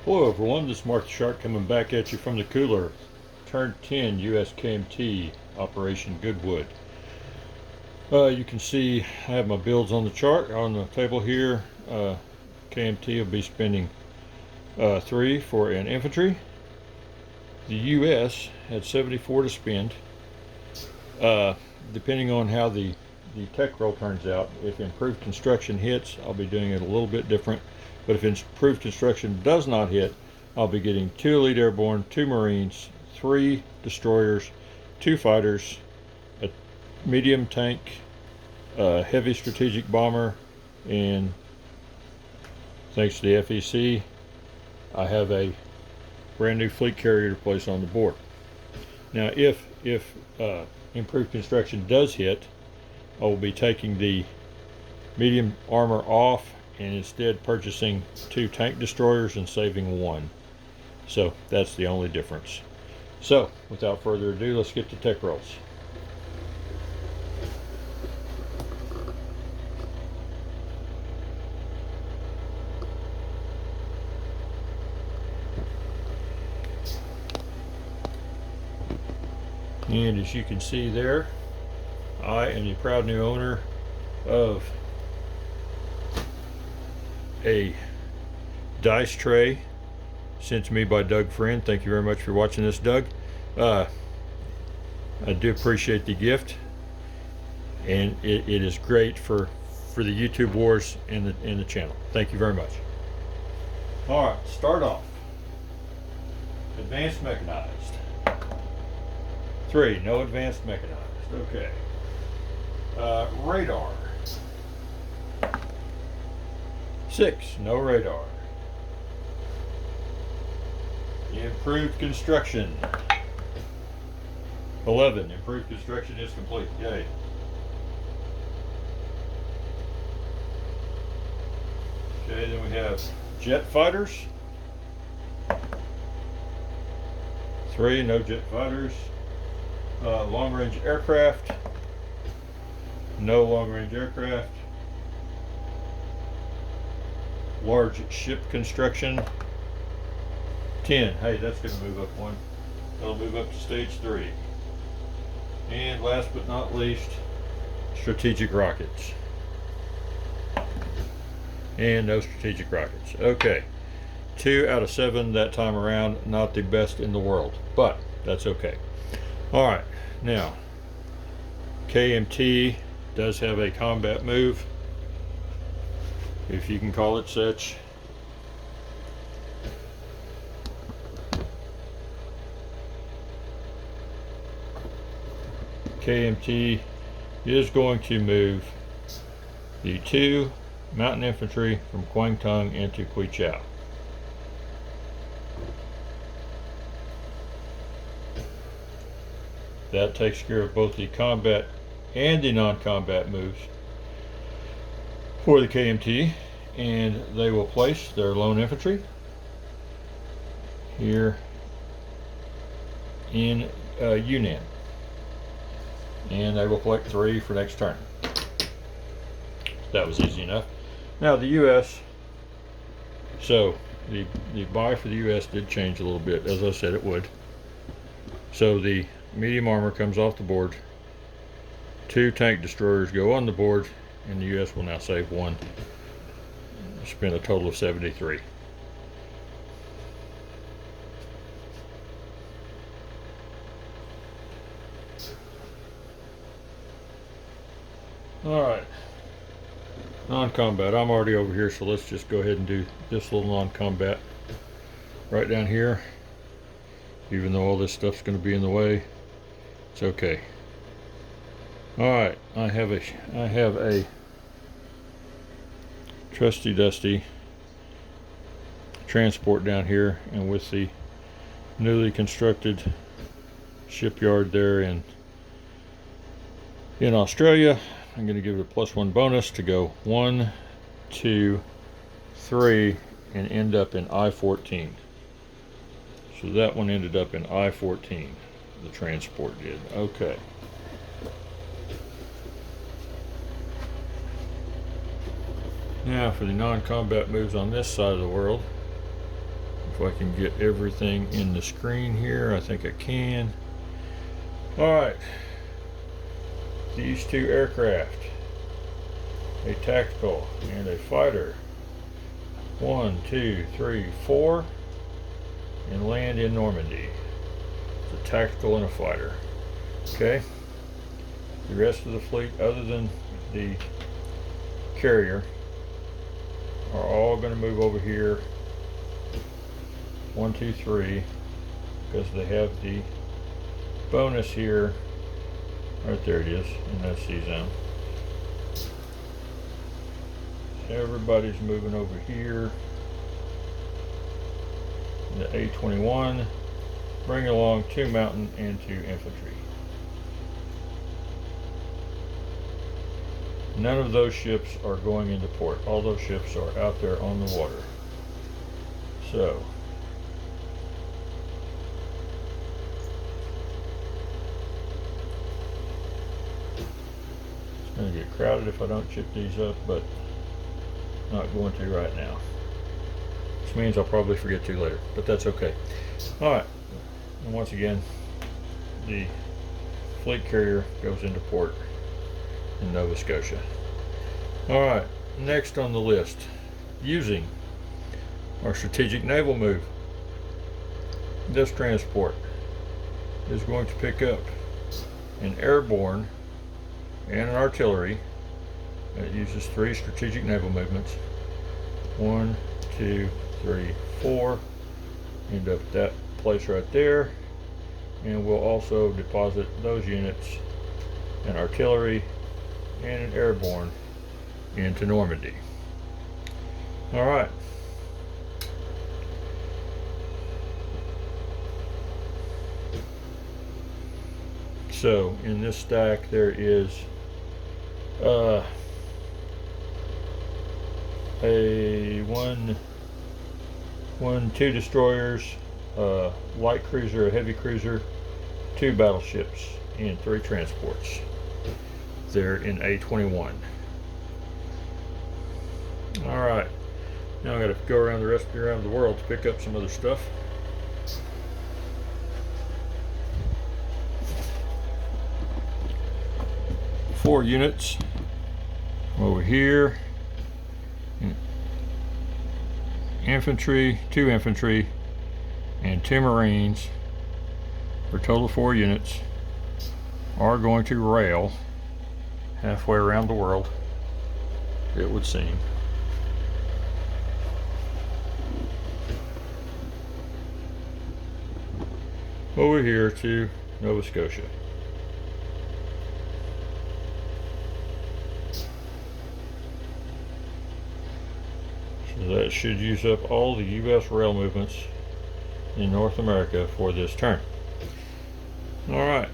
Hello everyone, this is Mark the Shark coming back at you from the cooler. Turn 10 US KMT Operation Goodwood. You can see I have my builds on the chart on the table here. KMT will be spending 3 for an infantry. The US had 74 to spend. Depending on how the tech roll turns out, if improved construction hits, I'll be doing it a little bit different. But if improved construction does not hit, I'll be getting 2 elite airborne, 2 marines, 3 destroyers, 2 fighters, a medium tank, a heavy strategic bomber, and thanks to the FEC, I have a brand new fleet carrier to place on the board. Now, if improved construction does hit, I will be taking the medium armor off and instead purchasing 2 tank destroyers and saving 1. So that's the only difference. So without further ado, let's get to tech rolls. And as you can see there, I am the proud new owner of a dice tray sent to me by Doug Friend. Thank you very much for watching this, Doug. I do appreciate the gift, and it is great for the YouTube wars and the channel. Thank you very much. All right, start off. Advanced mechanized. 3, no advanced mechanized. Okay. Radar. 6, no radar. Improved construction. 11, improved construction is complete. Yay. Okay, then we have jet fighters. 3, no jet fighters. Long range aircraft. No long range aircraft. Large ship construction. 10. Hey, that's going to move up 1. That'll move up to stage 3. And last but not least, strategic rockets. And no strategic rockets. Okay. 2 out of 7 that time around. Not the best in the world, but that's okay. All right. Now, KMT does have a combat move, if you can call it such. KMT is going to move the 2 mountain infantry from Kwangtung into Kwichao. That takes care of both the combat and the non-combat moves for the KMT, and they will place their lone infantry here in Yunnan, and they will collect 3 for next turn. That was easy enough. Now the US, so the buy for the US did change a little bit, as I said it would. So the medium armor comes off the board, 2 tank destroyers go on the board, and the US will now save 1. Spend a total of 73. Alright. Non-combat. I'm already over here, so let's just go ahead and do this little non-combat right down here. Even though all this stuff's going to be in the way, it's okay. Alright, I have a trusty dusty transport down here, and with the newly constructed shipyard there in Australia, I'm going to give it a +1 bonus to go 1, 2, 3, and end up in I-14. So that one ended up in I-14. The transport did. Okay. Now for the non-combat moves on this side of the world. If I can get everything in the screen here, I think I can. Alright, these two aircraft, a tactical and a fighter, 1, 2, 3, 4, and land in Normandy. It's a tactical and a fighter. Okay, the rest of the fleet, other than the carrier, are all going to move over here. 1, 2, 3, because they have the bonus here. Right there it is, in that C zone. Everybody's moving over here. The A-21, bring along 2 mountain and 2 infantry. None of those ships are going into port. All those ships are out there on the water. So, it's going to get crowded if I don't chip these up, but not going to right now. Which means I'll probably forget to later, but that's okay. Alright, and once again, the fleet carrier goes into port in Nova Scotia. Alright, next on the list, using our strategic naval move. This transport is going to pick up an airborne and an artillery. It uses 3 strategic naval movements. 1, 2, 3, 4. End up at that place right there. And we'll also deposit those units, an artillery and an airborne, into Normandy. Alright. So in this stack there is two destroyers, light cruiser, a heavy cruiser, 2 battleships, and 3 transports. They're in A-21. Alright, now I gotta go around the rest of the world to pick up some other stuff. Four units over here. Infantry, 2 infantry, and 2 Marines, for a total of 4 units, are going to rail halfway around the world, it would seem. Over here to Nova Scotia. So that should use up all the U.S. rail movements in North America for this turn. Alright.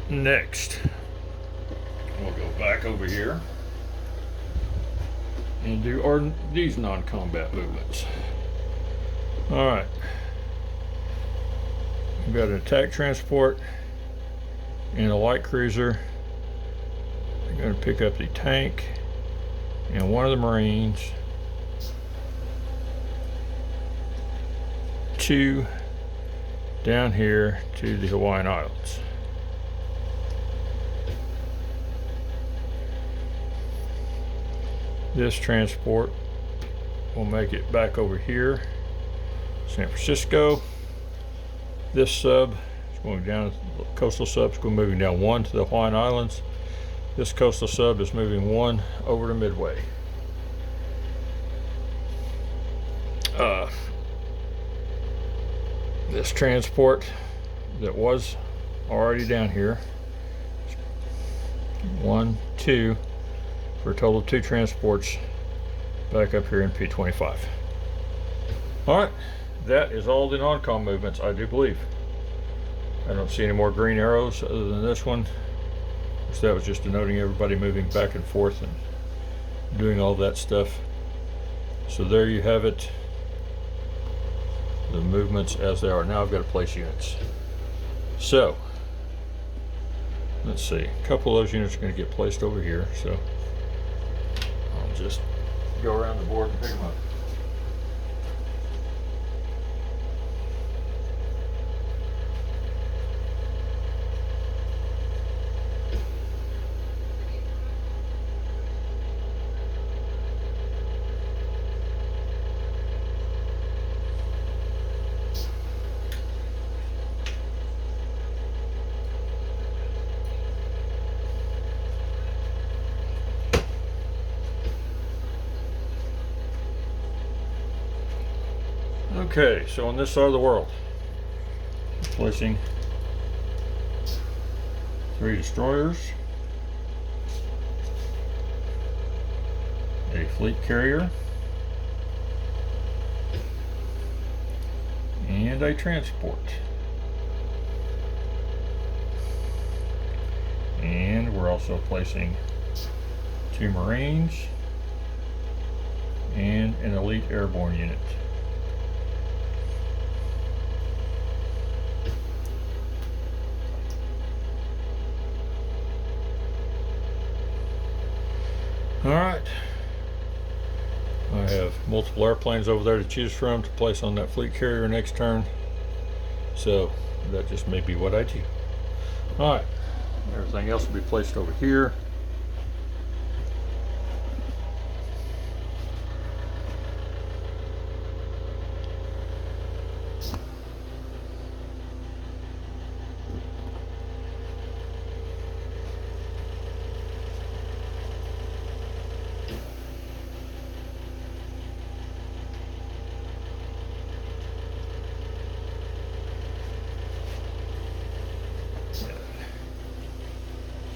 Next, we'll go back over here and do these non-combat movements. Alright. We've got an attack transport and a light cruiser. I'm going to pick up the tank and 1 of the Marines. 2 down here to the Hawaiian Islands. This transport will make it back over here, San Francisco. This sub is going down, the coastal sub is moving down 1 to the Hawaiian Islands. This coastal sub is moving 1 over to Midway. This transport that was already down here, 1, 2, for a total of 2 transports back up here in P25. Alright, that is all the non-com movements, I do believe. I don't see any more green arrows other than this one. So that was just denoting everybody moving back and forth and doing all that stuff. So there you have it, the movements as they are. Now I've got to place units. So let's see, a couple of those units are going to get placed over here, so I'll just go around the board and pick them up. Okay, so on this side of the world, placing 3 destroyers, a fleet carrier, and a transport. And we're also placing 2 Marines and an elite airborne unit. Alright, I have multiple airplanes over there to choose from to place on that fleet carrier next turn, so that just may be what I do. Alright, everything else will be placed over here.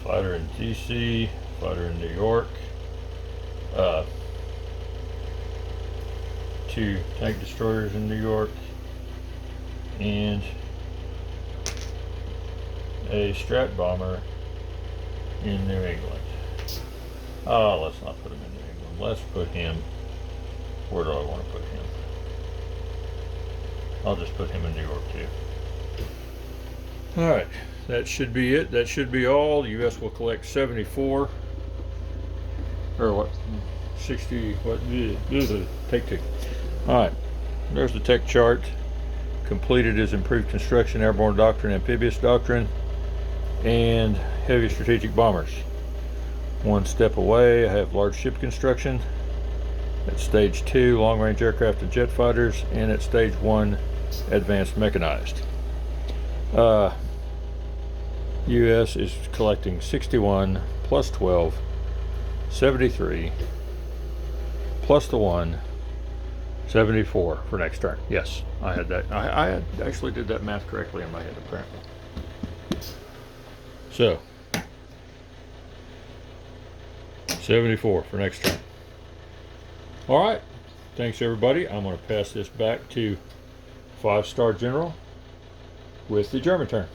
Fighter in DC, fighter in New York, 2 tank destroyers in New York, and a Strat bomber in New England. Oh, let's not put him in New England. Let's put him, where do I want to put him? I'll just put him in New York too. Alright, that should be it. That should be all. The U.S. will collect 74. Or what? 60. What? Take 2. Alright, there's the tech chart. Completed is improved construction, airborne doctrine, amphibious doctrine, and heavy strategic bombers. One step away, I have large ship construction. At stage 2, long range aircraft and jet fighters, and at stage 1, advanced mechanized. US is collecting 61 plus 12, 73 plus the 1, 74 for next turn. Yes, I had that. I had actually did that math correctly in my head apparently. So 74 for next turn. All right, thanks everybody. I'm going to pass this back to 5-star General with the German turn.